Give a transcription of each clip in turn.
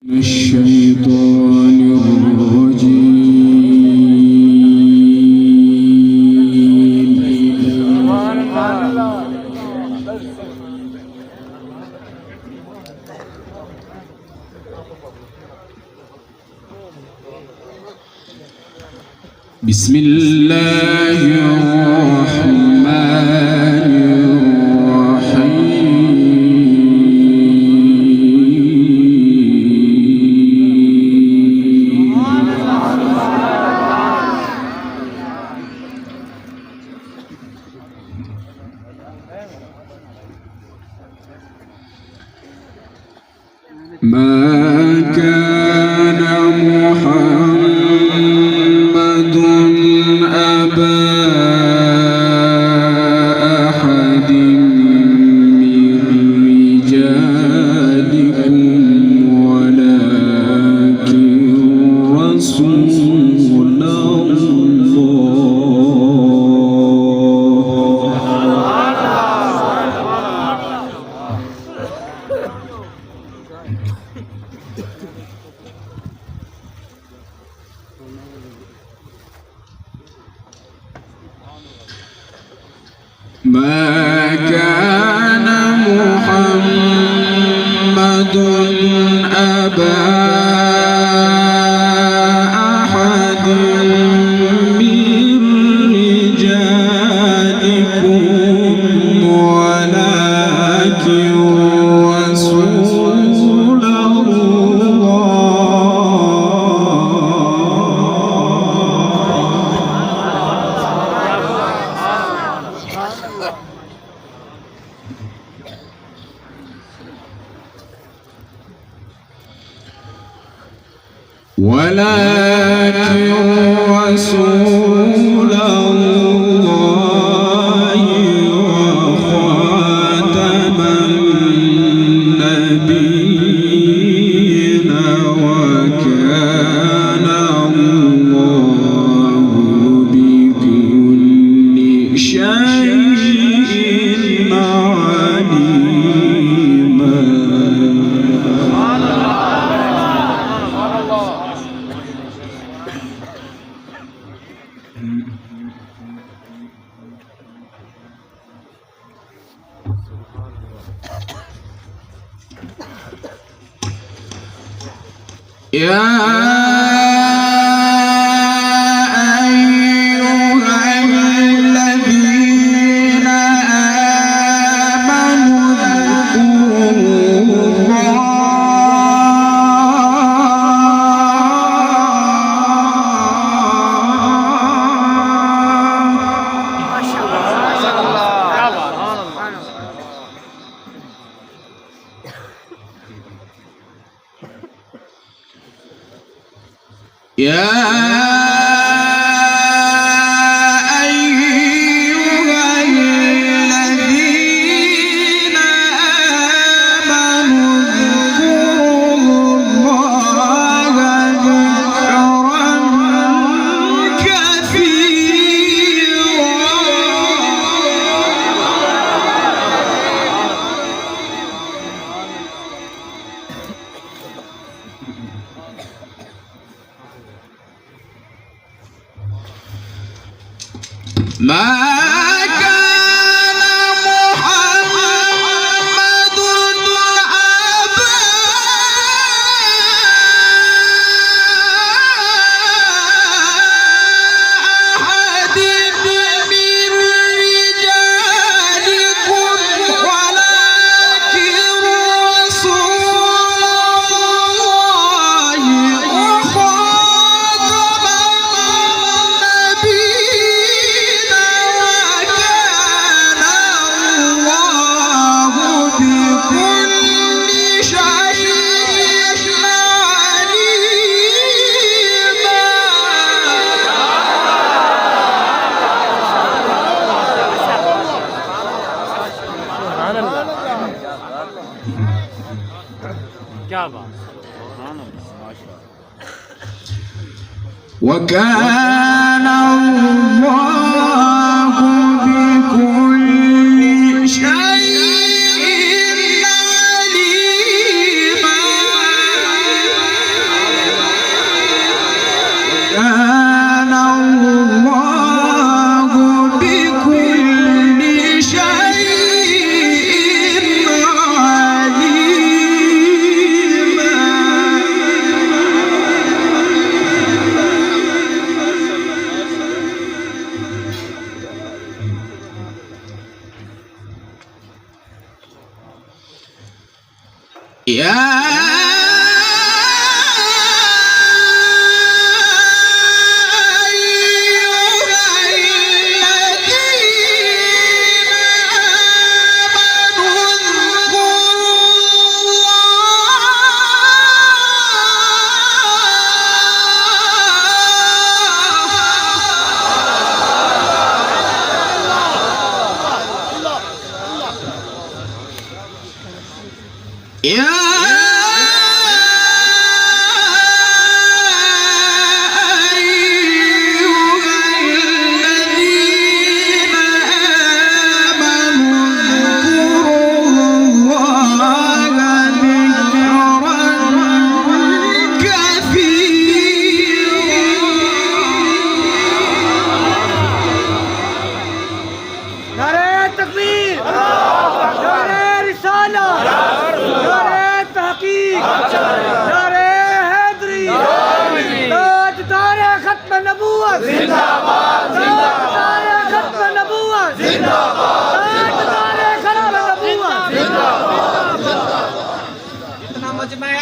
الشيطان الرجيم. بسم الله الرحمن ما كان محمد أبا أحد من رجالكم ولكن رسول ما كان محمد أبا أحد من رجالكم ولكن رسول الله وخاتم النبيين وكان الله بكل شيء عليما. يا أيها الذين آمنوا اذكروا يا أيها الذين آمنوا اذكروا الله ذكرا كثيرا. ما كان محمد أبا أحد من رجالكم ولكن رسول الله وخاتم النبيين وكان الله بكل شيء عليما. क्या बात, सुभान अल्लाह, माशाअल्लाह। وكان الله بكل شيء عليما.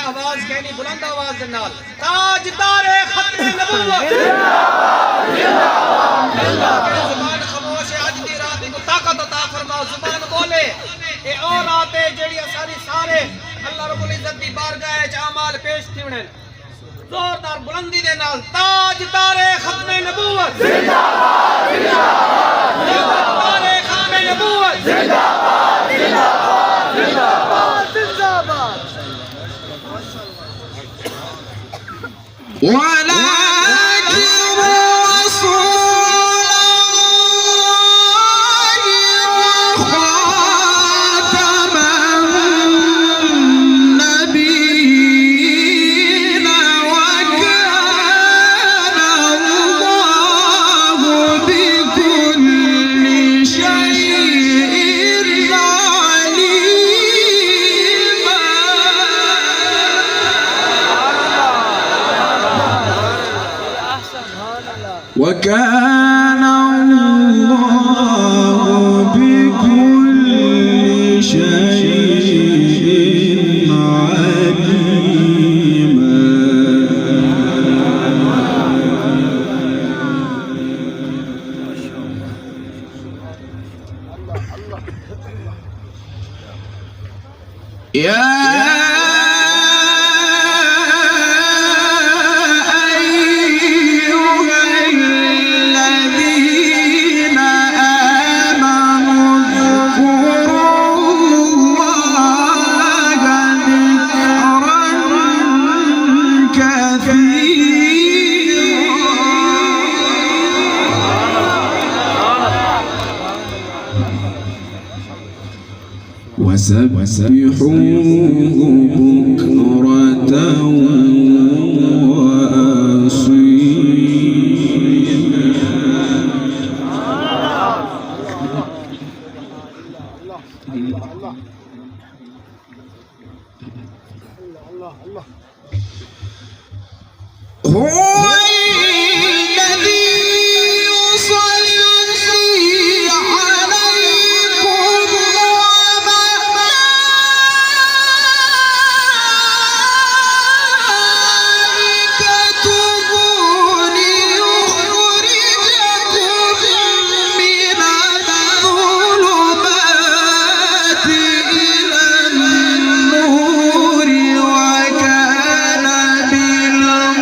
आवाज कहनी बुलंद आवाज दे नाल ताजदारे खत्म नबूवत जिंदाबाद जिंदाबाद जिंदाबाद जुबान खामोश है अज दी रात को ताकत अता फरमाओ जुबान बोले ए ओ रात है जेड़ी असारी सारे अल्लाह रब्बुल इज्जत दी बारगाह च अमाल पेश थिवणे जोरदार बुलंदी दे नाल ताजदारे खत्म नबूवत जिंदाबाद जिंदाबाद ताजदारे खाम नबूवत जिंदाबाद जिंदाबाद जिंदाबाद जिंदाबाद ولكن رسول الله وخاتم النبيين وكان الله بكل شيء عليما وكان الله بكل شيء عليما يا وسبحوه بكرة وأصيلا هو الذي يصلي عليكم وملائكته ليخرجكم من الظلمات إلى النور وكان بالمؤمنين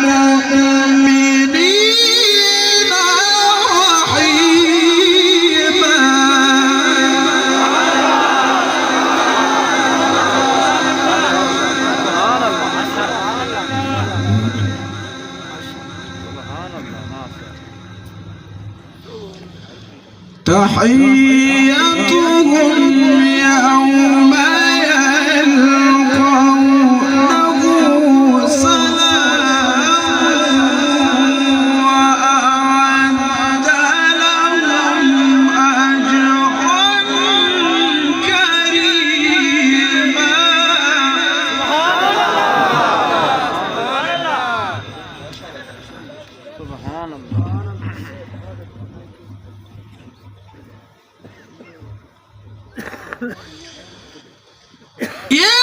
رحيما تحيتهم يوم يلقونه سلام وأعد لهم أجرا كريما سبحان الله يا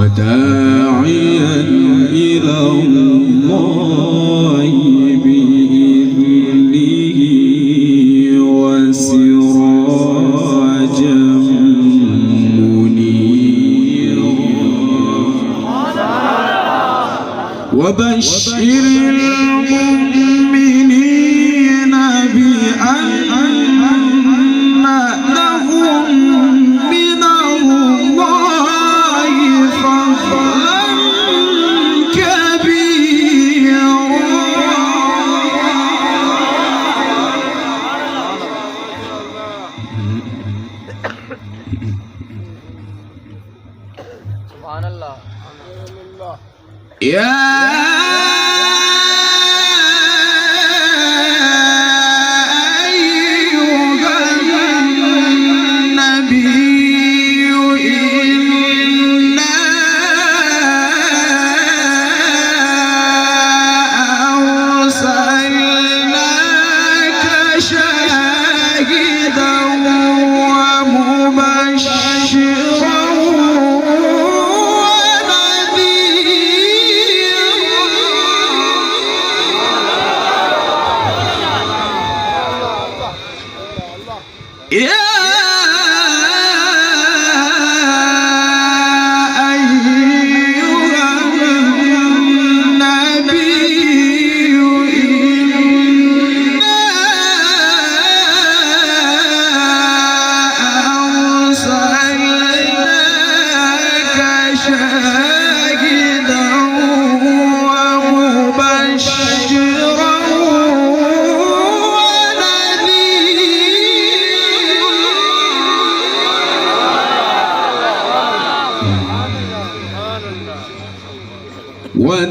وداعيا إلى الله بإذنه وسراجا منيرا وبشر المؤمنين بأن لهم من الله فضلا كبيرا سبحان الله يا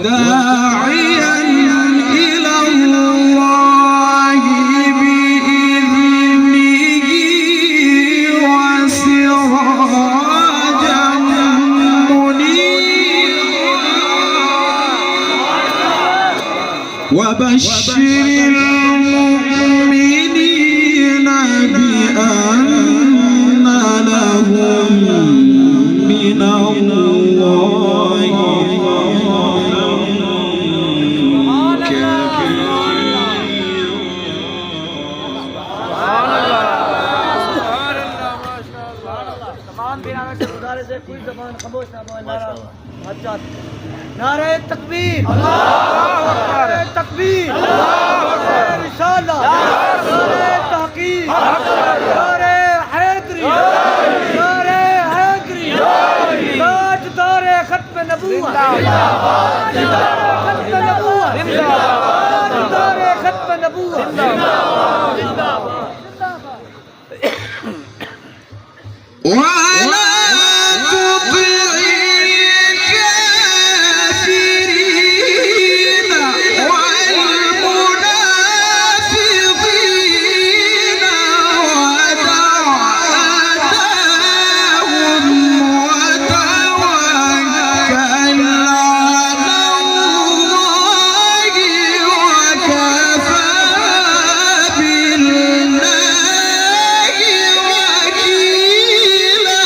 وداعيا إلى الله بإذنه وسراجا منيرا وبشر المؤمنين بأن لهم من الله कोई ज़बान खामोश ना बोले नारे तकबीर नारे तकबीर नारे रिसाला नारे तहकीक नारे हैदरी नारे हैदरी ताजदार खत्म नबूवत ताजदार खत्म नबूवत ولا تطع الكافرين والمنافقين ودع أذاهم وتوكل على الله وكفى بالله وكيلا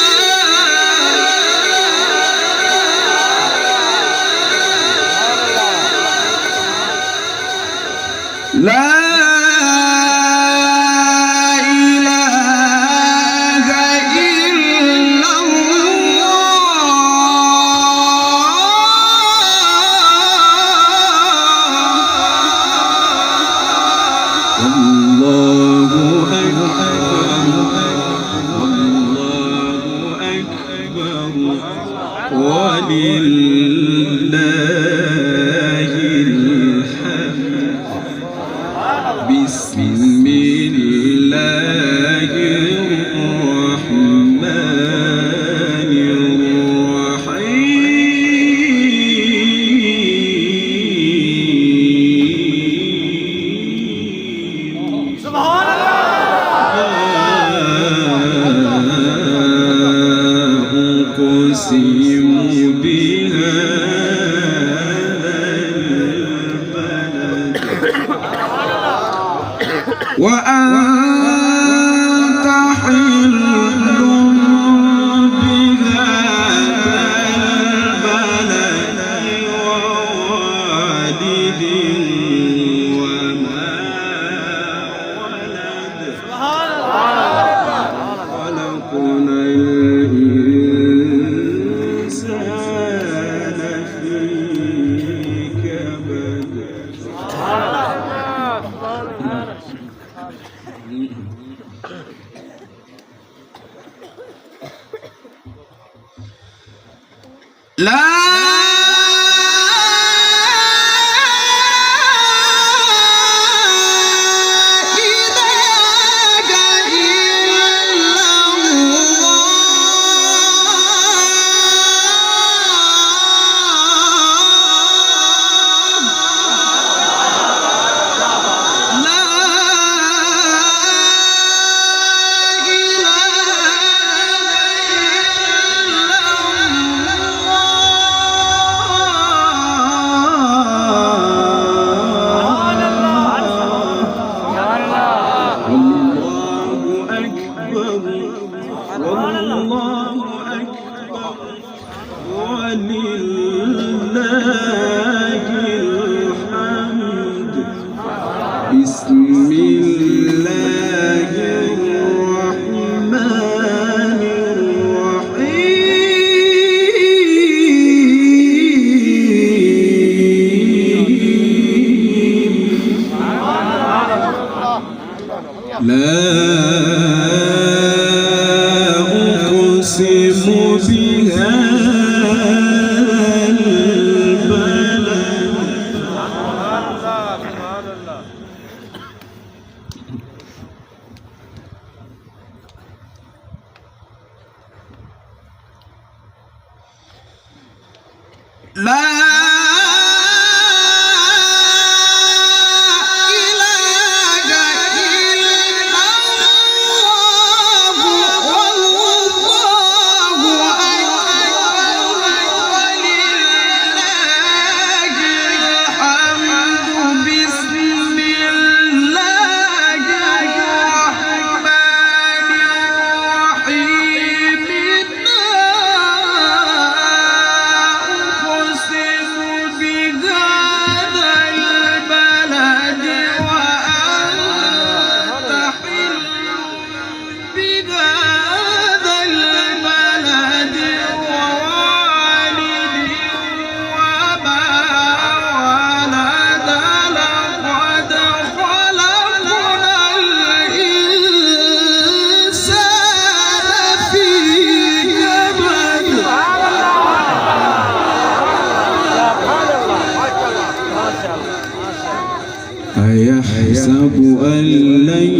أيحسب أن لن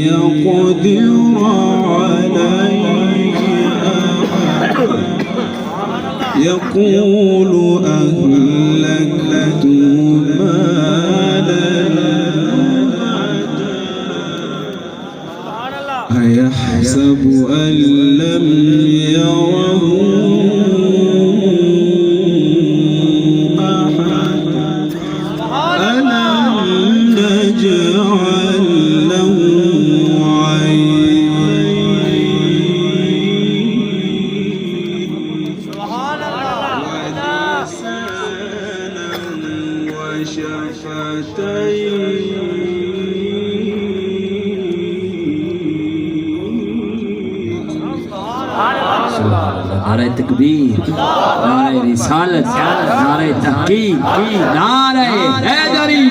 يقدر عليه أحد يقول أهلكت مالا أيحسب أن لم يره नारे तकबीर, नारे रिसालत, नारे तहकीक, नारे हैदरी,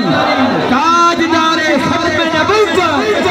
ताजदारे खत्म नबुव्वत।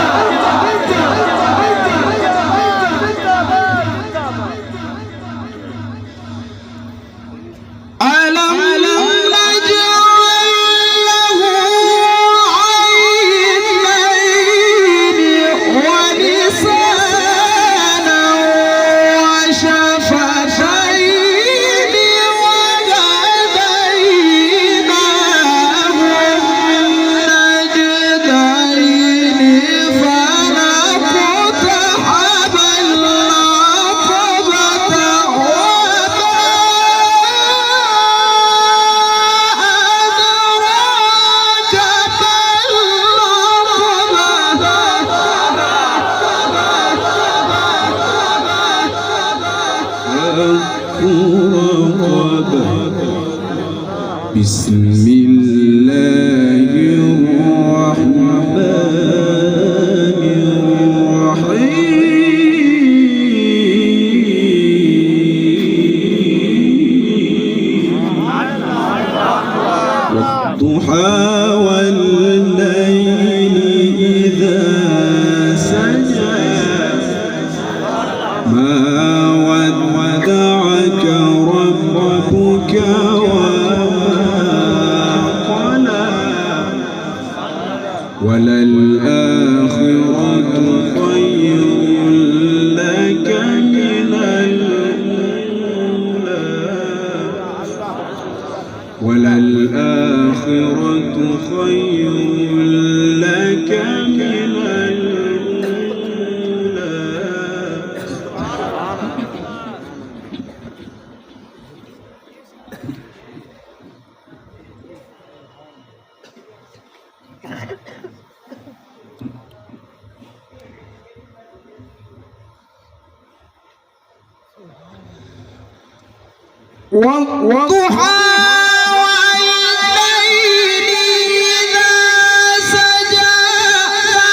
بسم الله الرحمن الرحيم والضحى والليل إذا سجى ما ودعك ربك قلى وللآخرة خير لك من الأولى وللآخرة خير لك من والضحى والليل إذا سجى ما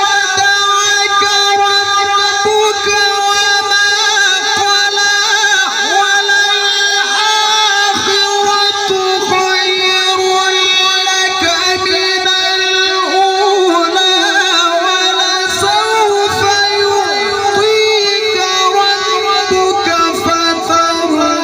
ودعك ربك وما قلى وللآخرة خير لك من الأولى ولسوف يعطيك ربك فترضى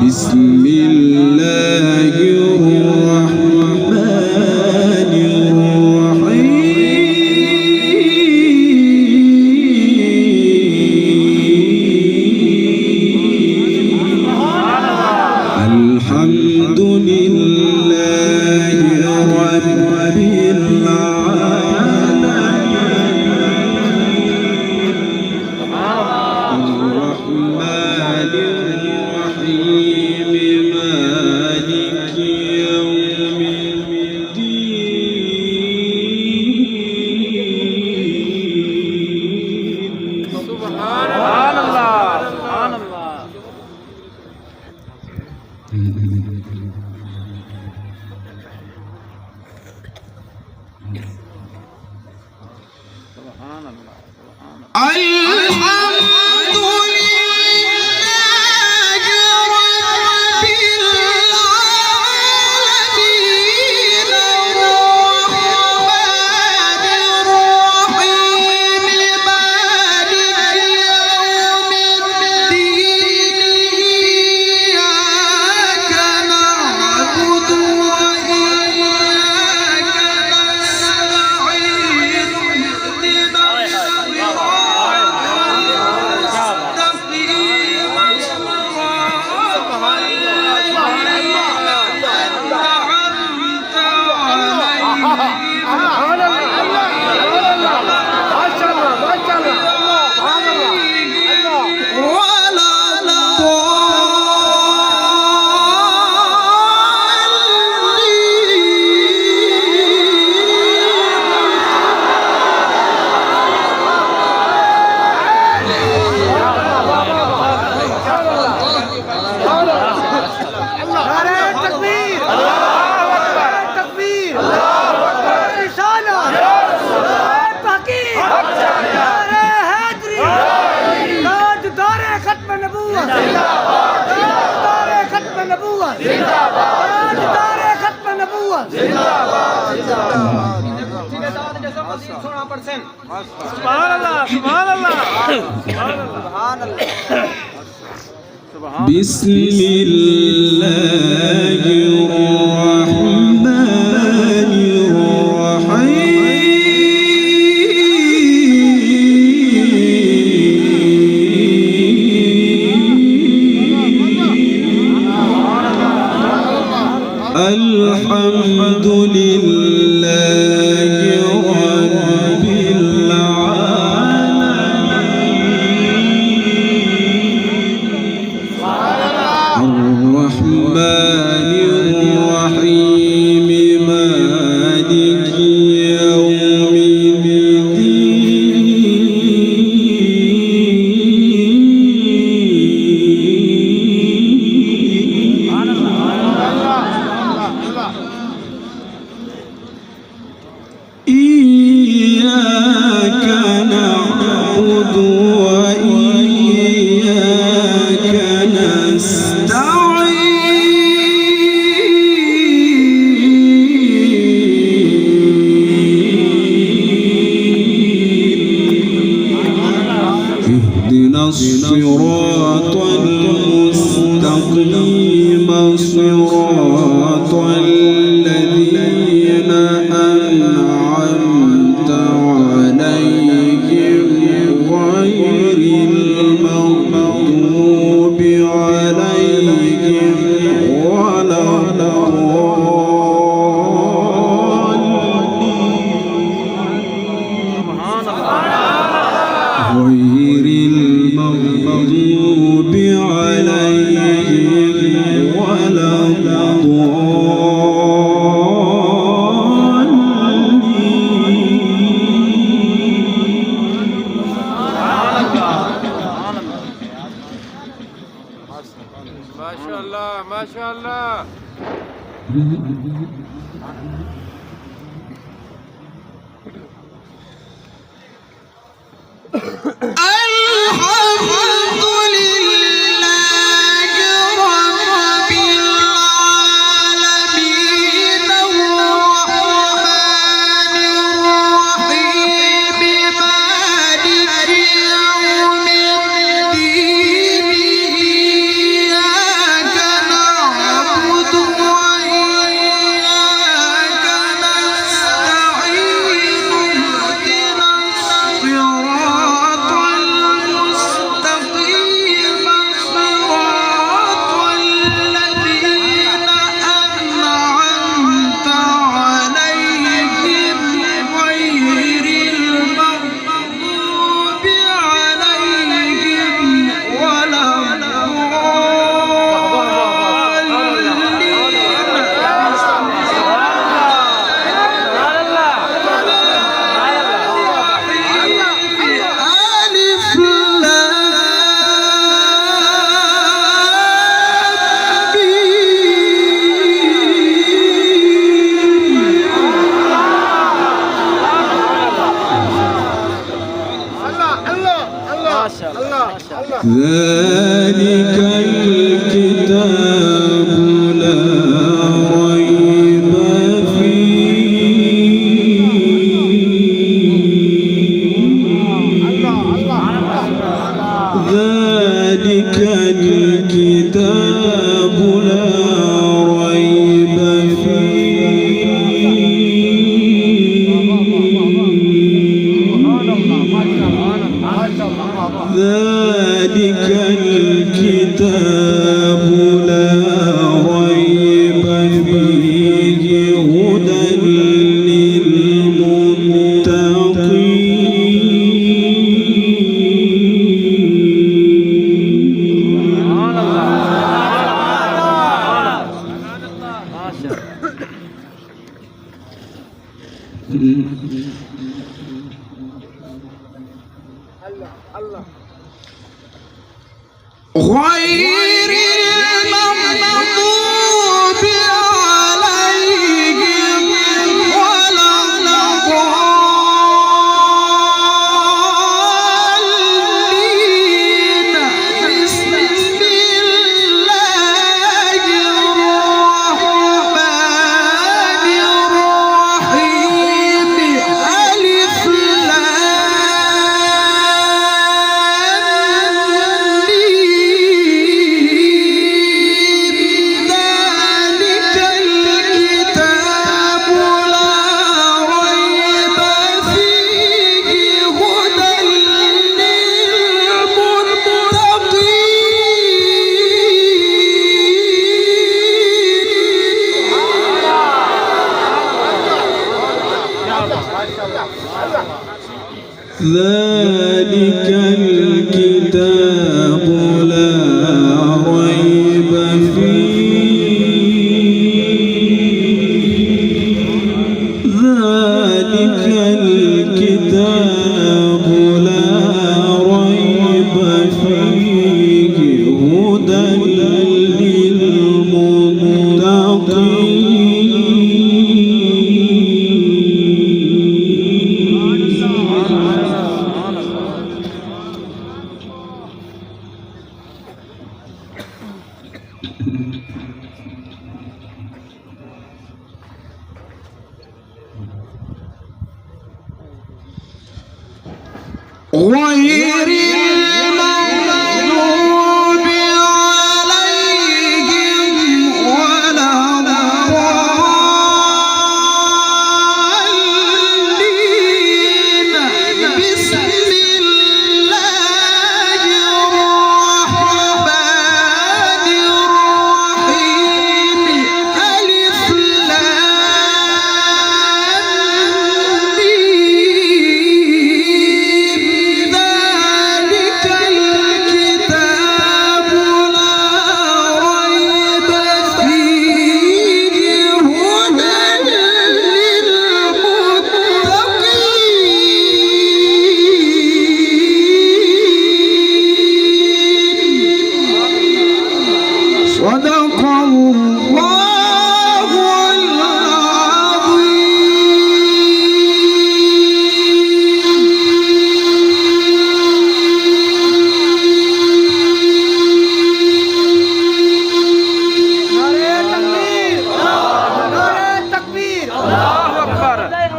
بسم الله الرحمن الرحيم الحمد لله رب بسم الله الرحمن الرحيم الصراط المستقيم صراط الذين أنعمت عليهم غير المغضوب عليهم ولا غير المغضوب عليهم ولا ما شاء الله ما شاء الله. ذلك الكتاب لا ريب فيه ذلك الكتاب لا ريب ذلك الكتاب لا ريب فيه هدى غير المغضوب عليهم ولا الضالين بسم الله الرحمن الرحيم ألف ذلك الكتاب لا ريب فيه ذلك الكتاب لا ريب فيه هدى للمتقين